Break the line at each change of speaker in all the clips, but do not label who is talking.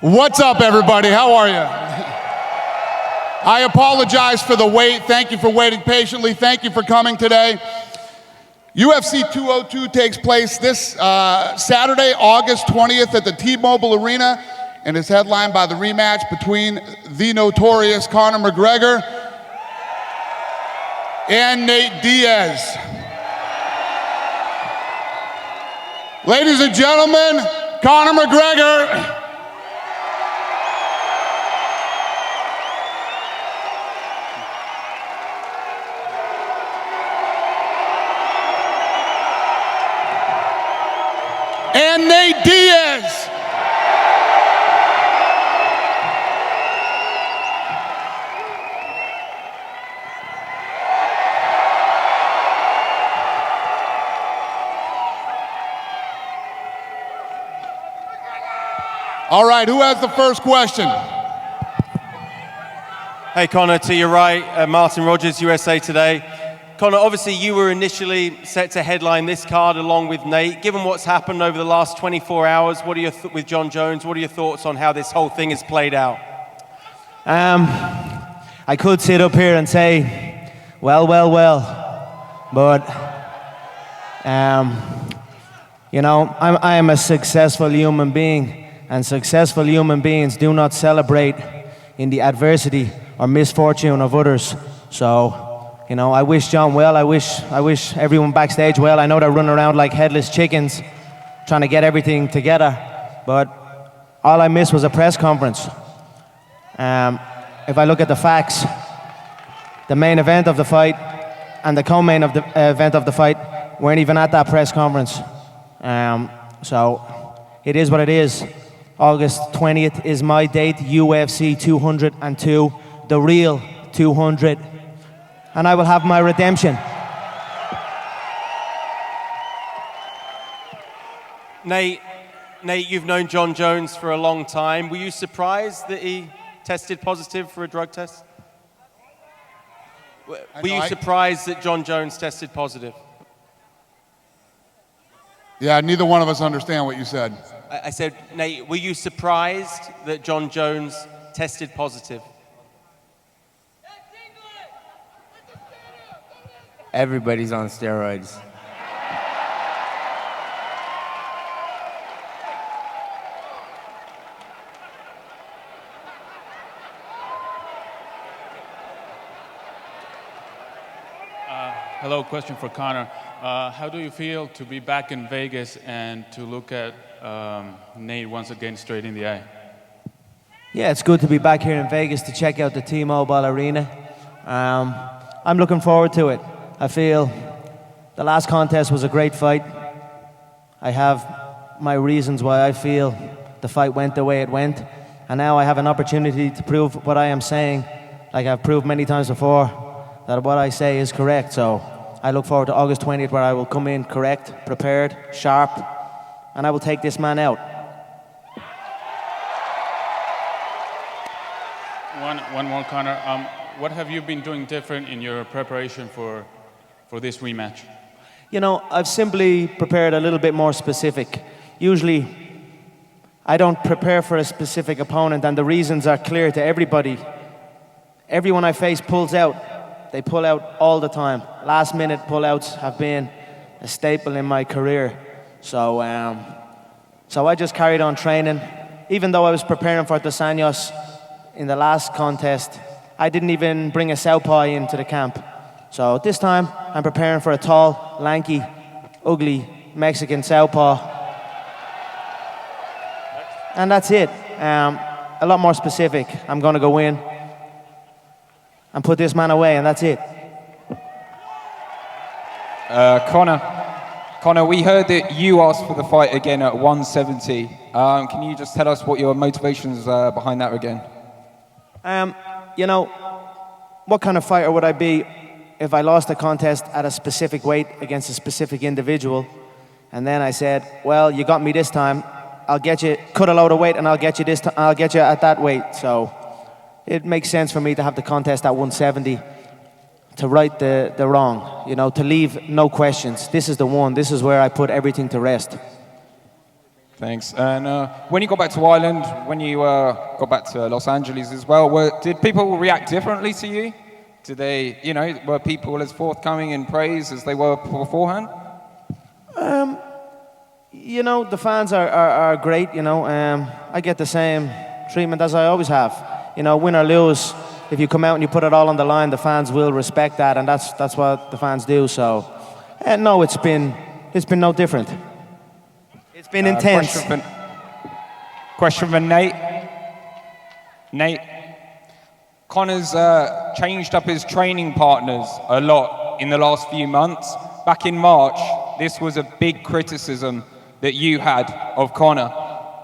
What's up, everybody? How are you? I apologize for the wait. Thank you for waiting patiently. Thank you for coming today. UFC 202 takes place this Saturday, August 20th at the T-Mobile Arena, and is headlined by the rematch between the notorious Conor McGregor and Nate Diaz. Ladies and gentlemen, Conor McGregor. And Nate Diaz. All right, who has the first question?
Hey, Conor, to your right, Martin Rogers, USA Today. Conor, obviously you were initially set to headline this card along with Nate. Given what's happened over the last 24 hours, what are your with Jon Jones, what are your thoughts on how this whole thing has played out?
I could sit up here and say, well, but you know, I am a successful human being, and successful human beings do not celebrate in the adversity or misfortune of others. So, you know, I wish Jon well. I wish everyone backstage well. I know they're running around like headless chickens, trying to get everything together. But all I missed was a press conference. If I look at the facts, the main event of the fight and the co-main of the event of the fight weren't even at that press conference. So it is what it is. August 20th is my date, UFC 202, the real 200. And I will have my redemption.
Nate, you've known Jon Jones for a long time. Were you surprised that he tested positive for a drug test? Were you surprised that Jon Jones tested positive?
Yeah, neither one of us understand what you said.
I said, Nate, were you surprised that Jon Jones tested positive?
Everybody's on steroids.
Hello, question for Conor. How do you feel to be back in Vegas and to look at Nate once again straight in the eye?
Yeah, it's good to be back here in Vegas to check out the T-Mobile Arena. I'm looking forward to it. I feel the last contest was a great fight. I have my reasons why I feel the fight went the way it went. And now I have an opportunity to prove what I am saying, like I've proved many times before, that what I say is correct. So I look forward to August 20th, where I will come in correct, prepared, sharp, and I will take this man out.
One more, Conor. What have you been doing different in your preparation for this rematch?
You know, I've simply prepared a little bit more specific. Usually, I don't prepare for a specific opponent, and the reasons are clear to everybody. Everyone I face pulls out. They pull out all the time. Last minute pullouts have been a staple in my career. So I just carried on training. Even though I was preparing for Dos Anjos in the last contest, I didn't even bring a southpaw into the camp. So this time, I'm preparing for a tall, lanky, ugly Mexican southpaw. And that's it. A lot more specific. I'm going to go in and put this man away, and that's it.
Conor, we heard that you asked for the fight again at 170. Can you just tell us what your motivations behind that again?
You know, what kind of fighter would I be if I lost a contest at a specific weight against a specific individual, and then I said, well, you got me this time, I'll get you, cut a load of weight, and I'll get you this time, I'll get you at that weight. So it makes sense for me to have the contest at 170 to right the wrong, you know, to leave no questions. This is the one. This is where I put everything to rest.
Thanks. And when you got back to Ireland, when you got back to Los Angeles as well, did people react differently to you? Did they, were people as forthcoming in praise as they were beforehand?
The fans are great, I get the same treatment as I always have. Win or lose, if you come out and you put it all on the line, the fans will respect that, and that's what the fans do. So, no, it's been no different. It's been intense.
Question for Nate. Nate, Conor's changed up his training partners a lot in the last few months. Back in March, this was a big criticism that you had of Conor.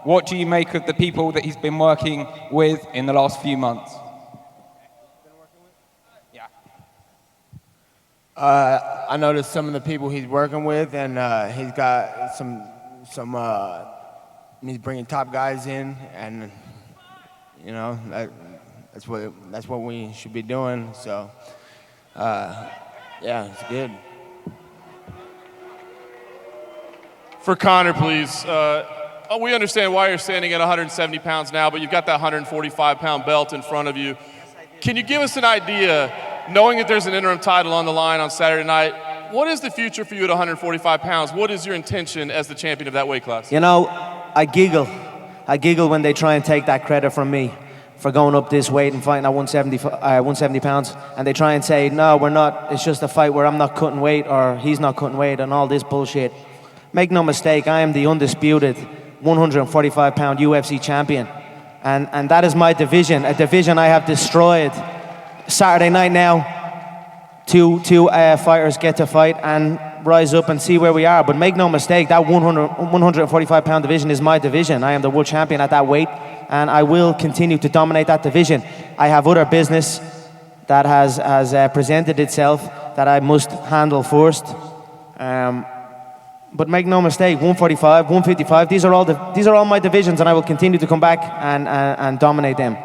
What do you make of the people that he's been working with in the last few months?
I noticed some of the people he's working with, and he's got some. He's bringing top guys in, and that's what we should be doing. So, yeah, it's good.
For Conor, please. We understand why you're standing at 170 pounds now, but you've got that 145-pound belt in front of you. Can you give us an idea, knowing that there's an interim title on the line on Saturday night, what is the future for you at 145 pounds? What is your intention as the champion of that weight class?
I giggle. I giggle when they try and take that credit from me for going up this weight and fighting at 170 pounds. And they try and say, no, we're not. It's just a fight where I'm not cutting weight or he's not cutting weight and all this bullshit. Make no mistake, I am the undisputed 145-pound UFC champion. And that is my division, a division I have destroyed. Saturday night now, two fighters get to fight and rise up and see where we are. But make no mistake, that 145-pound division is my division. I am the world champion at that weight, and I will continue to dominate that division. I have other business that has presented itself that I must handle first. But make no mistake, 145, 155, these are all my divisions, and I will continue to come back and dominate them.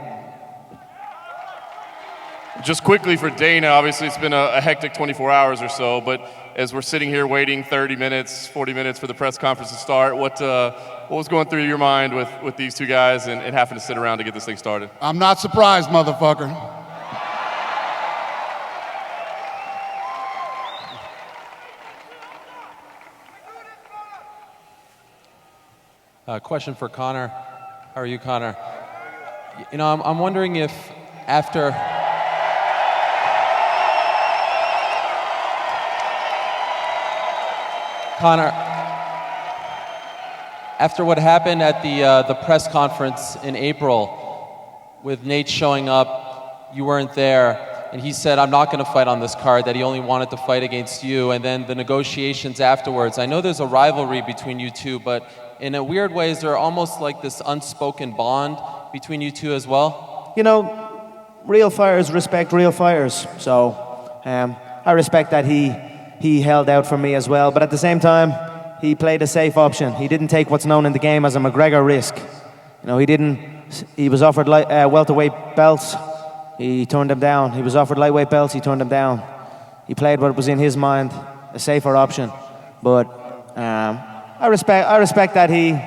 Just quickly for Dana, obviously it's been a hectic 24 hours or so, but as we're sitting here waiting 30 minutes, 40 minutes for the press conference to start, what was going through your mind with these two guys and having to sit around to get this thing started?
I'm not surprised, motherfucker.
Question for Conor. How are you, Conor? I'm wondering if after... Conor, after what happened at the press conference in April with Nate showing up, you weren't there, and he said, I'm not going to fight on this card, that he only wanted to fight against you, and then the negotiations afterwards. I know there's a rivalry between you two, but in a weird way, is there almost like this unspoken bond between you two as well?
Real fighters respect real fighters, so I respect that he held out for me as well, but at the same time, he played a safe option. He didn't take what's known in the game as a McGregor risk. He was offered welterweight belts, he turned them down. He was offered lightweight belts, he turned them down. He played what was in his mind, a safer option. But I respect that he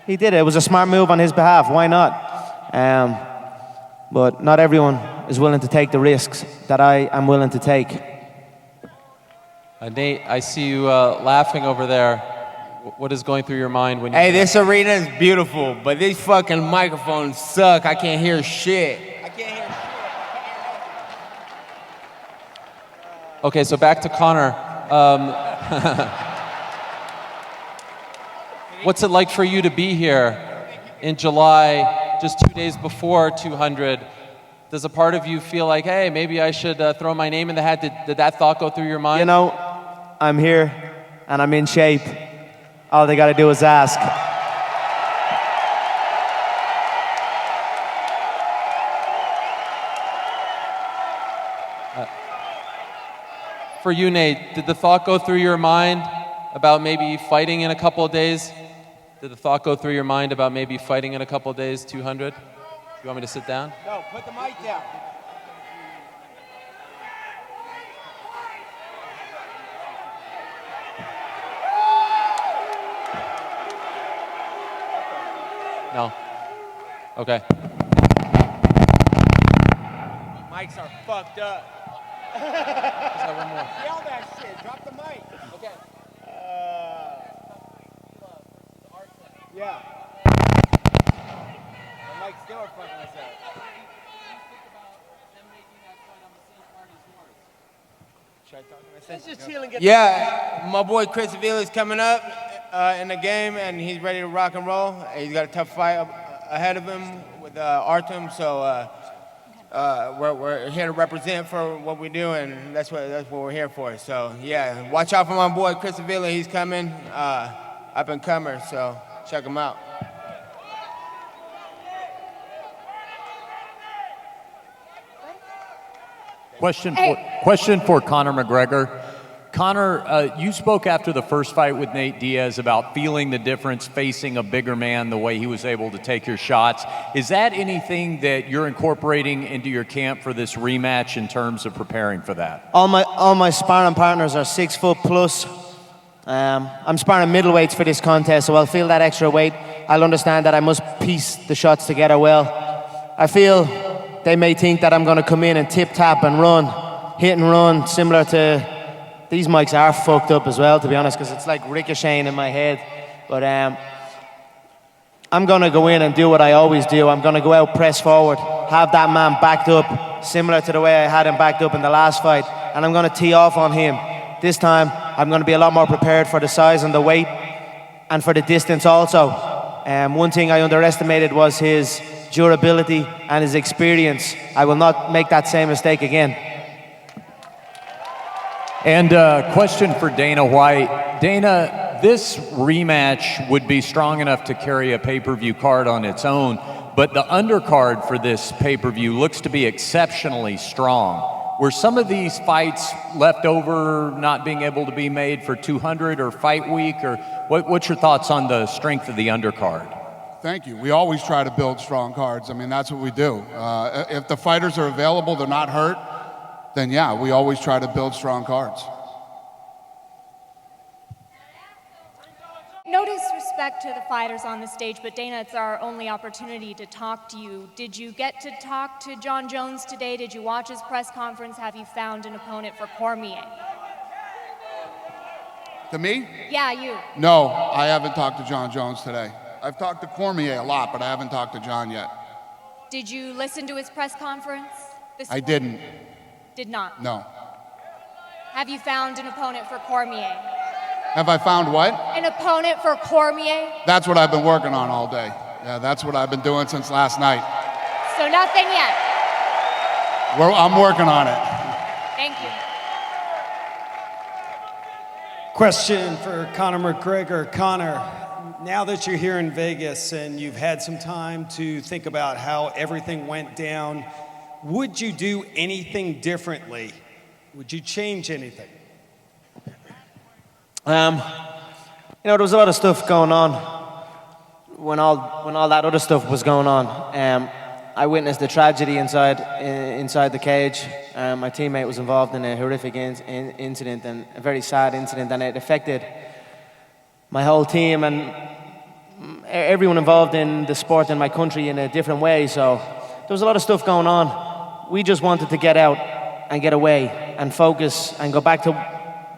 did it. It was a smart move on his behalf, why not? But not everyone is willing to take the risks that I am willing to take.
Nate, I see you laughing over there. What is going through your mind when you...
Hey, this arena is beautiful, but these fucking microphones suck. I can't hear shit.
Okay, so back to Conor. What's it like for you to be here in July, just 2 days before 200? Does a part of you feel like, hey, maybe I should throw my name in the hat? Did that thought go through your mind?
I'm here and I'm in shape. All they got to do is ask.
For you, Nate, did the thought go through your mind about maybe fighting in a couple of days? Did the thought go through your mind about maybe fighting in a couple of days, 200? You want me to sit down?
No, put the mic down.
No? Okay.
Mics are fucked up.
Just have one more.
Yell that shit. Drop the mic.
Okay.
Yeah. The mic's still fucking us up. Yeah, my boy Chris Avila is coming up in the game, and he's ready to rock and roll. He's got a tough fight ahead of him with Artem, so we're here to represent for what we do, and that's what we're here for. So yeah, watch out for my boy Chris Avila. He's coming, up and comer. So check him out.
Question for Conor McGregor. Conor, you spoke after the first fight with Nate Diaz about feeling the difference facing a bigger man, the way he was able to take your shots. Is that anything that you're incorporating into your camp for this rematch in terms of preparing for that?
All my sparring partners are 6 foot plus. I'm sparring middleweights for this contest, so I'll feel that extra weight. I'll understand that I must piece the shots together well. I feel they may think that I'm going to come in and tip-tap and run, hit and run, similar to... These mics are fucked up as well, to be honest, because it's like ricocheting in my head. But I'm going to go in and do what I always do. I'm going to go out, press forward, have that man backed up, similar to the way I had him backed up in the last fight. And I'm going to tee off on him. This time, I'm going to be a lot more prepared for the size and the weight and for the distance also. One thing I underestimated was his durability and his experience. I will not make that same mistake again.
And a question for Dana White. Dana, this rematch would be strong enough to carry a pay-per-view card on its own, but the undercard for this pay-per-view looks to be exceptionally strong. Were some of these fights left over, not being able to be made for 200 or fight week, or what's your thoughts on the strength of the undercard?
Thank you. We always try to build strong cards. I mean, that's what we do. If the fighters are available, they're not hurt, then yeah, we always try to build strong cards.
No disrespect to the fighters on the stage, but Dana, it's our only opportunity to talk to you. Did you get to talk to Jon Jones today? Did you watch his press conference? Have you found an opponent for Cormier?
To me?
Yeah, you.
No, I haven't talked to Jon Jones today. I've talked to Cormier a lot, but I haven't talked to Jon yet.
Did you listen to his press conference this morning?
I didn't.
Did not?
No.
Have you found an opponent for Cormier?
Have I found what?
An opponent for Cormier?
That's what I've been working on all day. Yeah, that's what I've been doing since last night.
So nothing yet?
I'm working on it.
Thank you.
Question for Conor McGregor. Conor, now that you're here in Vegas and you've had some time to think about how everything went down, would you do anything differently? Would you change anything?
There was a lot of stuff going on when all that other stuff was going on. I witnessed the tragedy inside the cage. My teammate was involved in a horrific incident, and a very sad incident, and it affected my whole team and everyone involved in the sport in my country in a different way. So there was a lot of stuff going on. We just wanted to get out and get away and focus and go back to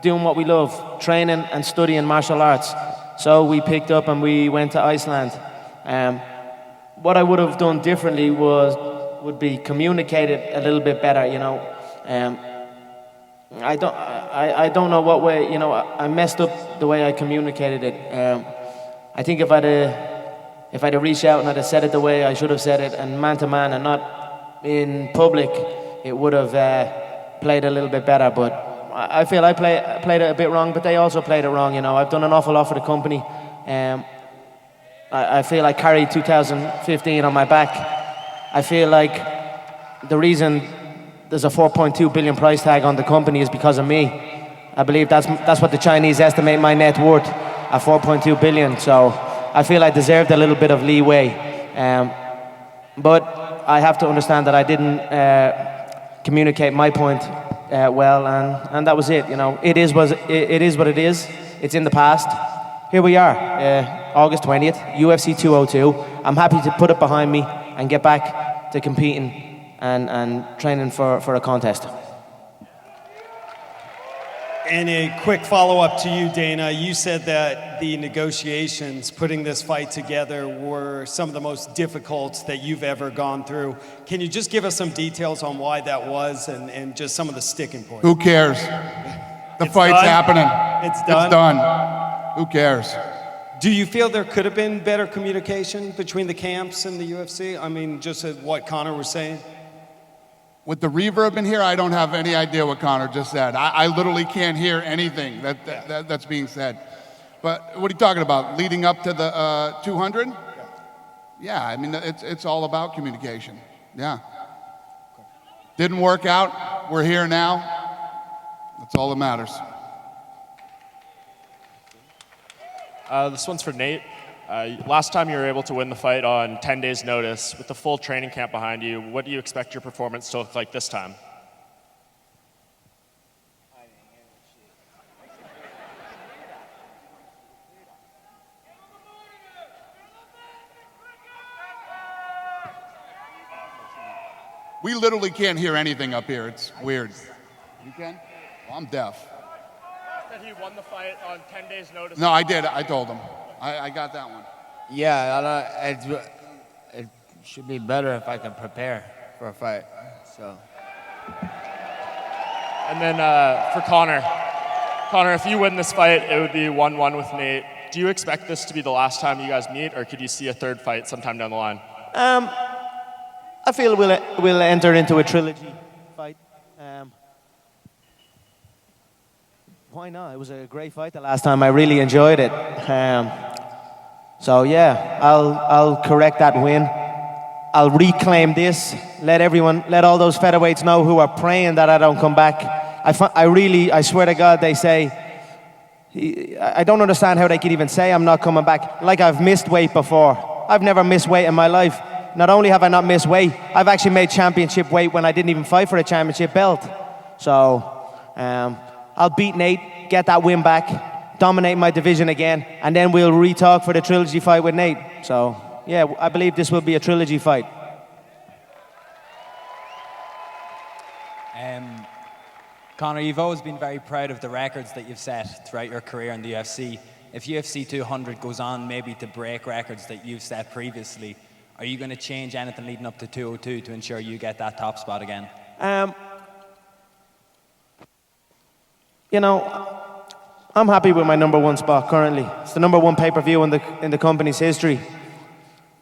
doing what we love, training and studying martial arts. So we picked up and we went to Iceland. What I would have done differently would be communicated a little bit better, you know. I don't know what way, you know, I messed up the way I communicated it. I think if I'd have reached out and I'd have said it the way I should have said it, and man to man and not in public, it would have played a little bit better. But I feel I played it a bit wrong, but they also played it wrong, you know. I've done an awful lot for the company. I feel I carried 2015 on my back. I feel like the reason there's a 4.2 billion price tag on the company is because of me. I believe that's what the Chinese estimate my net worth at 4.2 billion. So I feel I deserved a little bit of leeway. But I have to understand that I didn't communicate my point well, and that was it. You know, it is what it is. It's in the past. Here we are, August 20th, UFC 202. I'm happy to put it behind me and get back to competing and training for a contest.
And a quick follow-up to you, Dana. You said that the negotiations, putting this fight together, were some of the most difficult that you've ever gone through. Can you just give us some details on why that was and just some of the sticking points?
Who cares? The
It's
fight's
done?
happening.
It's done?
It's done. Who cares?
Do you feel there could have been better communication between the camps and the UFC? I mean, just what Conor was saying?
With the reverb in here, I don't have any idea what Conor just said. I literally can't hear anything that's being said. But what are you talking about? Leading up to the 200? Yeah, I mean, it's all about communication. Yeah. Didn't work out. We're here now. That's all that matters.
This one's for Nate. Last time you were able to win the fight on 10 days' notice, with the full training camp behind you, what do you expect your performance to look like this time?
We literally can't hear anything up here. It's weird. You can? Well, I'm deaf.
That he won the fight on 10 days' notice.
No, I did. I told him. I got that one.
Yeah, it should be better if I can prepare for a fight. So.
And then for Conor. Conor, if you win this fight, it would be 1-1 with Nate. Do you expect this to be the last time you guys meet, or could you see a third fight sometime down the line?
I feel we'll enter into a trilogy fight. Why not? It was a great fight the last time. I really enjoyed it. So yeah, I'll correct that win. I'll reclaim this. Let all those featherweights know who are praying that I don't come back. I swear to God, they say, I don't understand how they could even say I'm not coming back. Like I've missed weight before. I've never missed weight in my life. Not only have I not missed weight, I've actually made championship weight when I didn't even fight for a championship belt. So I'll beat Nate, get that win back, dominate my division again, and then we'll re-talk for the trilogy fight with Nate. So yeah, I believe this will be a trilogy fight.
Conor, you've always been very proud of the records that you've set throughout your career in the UFC. If UFC 200 goes on maybe to break records that you've set previously, are you going to change anything leading up to 202 to ensure you get that top spot again?
You know, I'm happy with my number one spot currently. It's the number one pay-per-view in the company's history.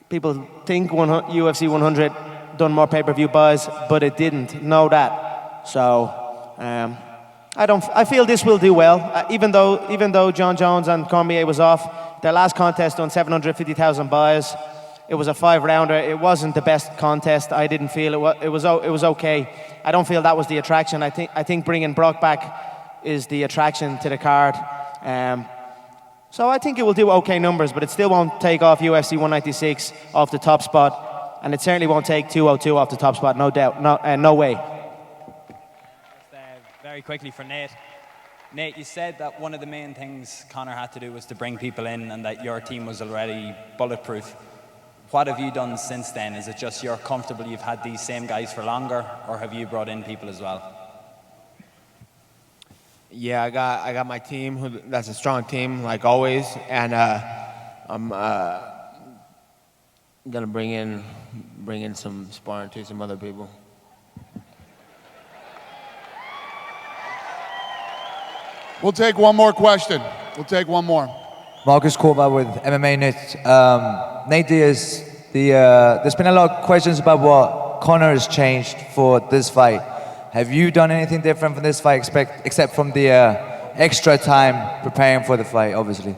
People think UFC 100 done more pay-per-view buys, but it didn't. Know that. So I feel this will do well. Even though Jon Jones and Cormier was off, their last contest done 750,000 buys. It was a 5-rounder. It wasn't the best contest. I didn't feel it was okay. I don't feel that was the attraction. I think bringing Brock back is the attraction to the card. So I think it will do okay numbers, but it still won't take off UFC 196 off the top spot, and it certainly won't take 202 off the top spot. No doubt. No way.
Just, very quickly for Nate. Nate, you said that one of the main things Conor had to do was to bring people in, and that your team was already bulletproof. What have you done since then? Is it just you're comfortable you've had these same guys for longer, or have you brought in people as well?
Yeah, I got my team. That's a strong team, like always, and I'm gonna bring in some sparring to some other people.
We'll take one more question. We'll take one more.
Marcus Corba with MMA Net. Nate Diaz, there's been a lot of questions about what Conor has changed for this fight. Have you done anything different from this fight, except from the extra time preparing for the fight, obviously?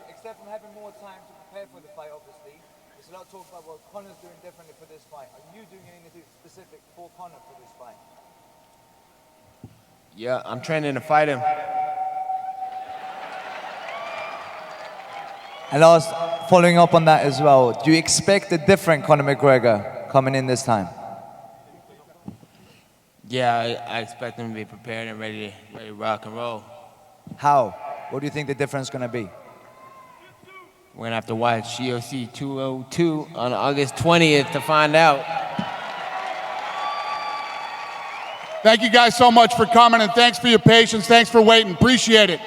Except from having more time to prepare for the fight, obviously. There's a lot of talk about what Conor's doing differently for this fight. Are you doing anything specific for Conor for this fight?
Yeah, I'm training to fight him.
And last, following up on that as well, do you expect a different Conor McGregor coming in this time?
Yeah, I expect him to be prepared and ready to rock and roll.
How? What do you think the difference is going to be?
We're going to have to watch UFC 202 on August 20th to find out.
Thank you guys so much for coming, and thanks for your patience. Thanks for waiting. Appreciate it.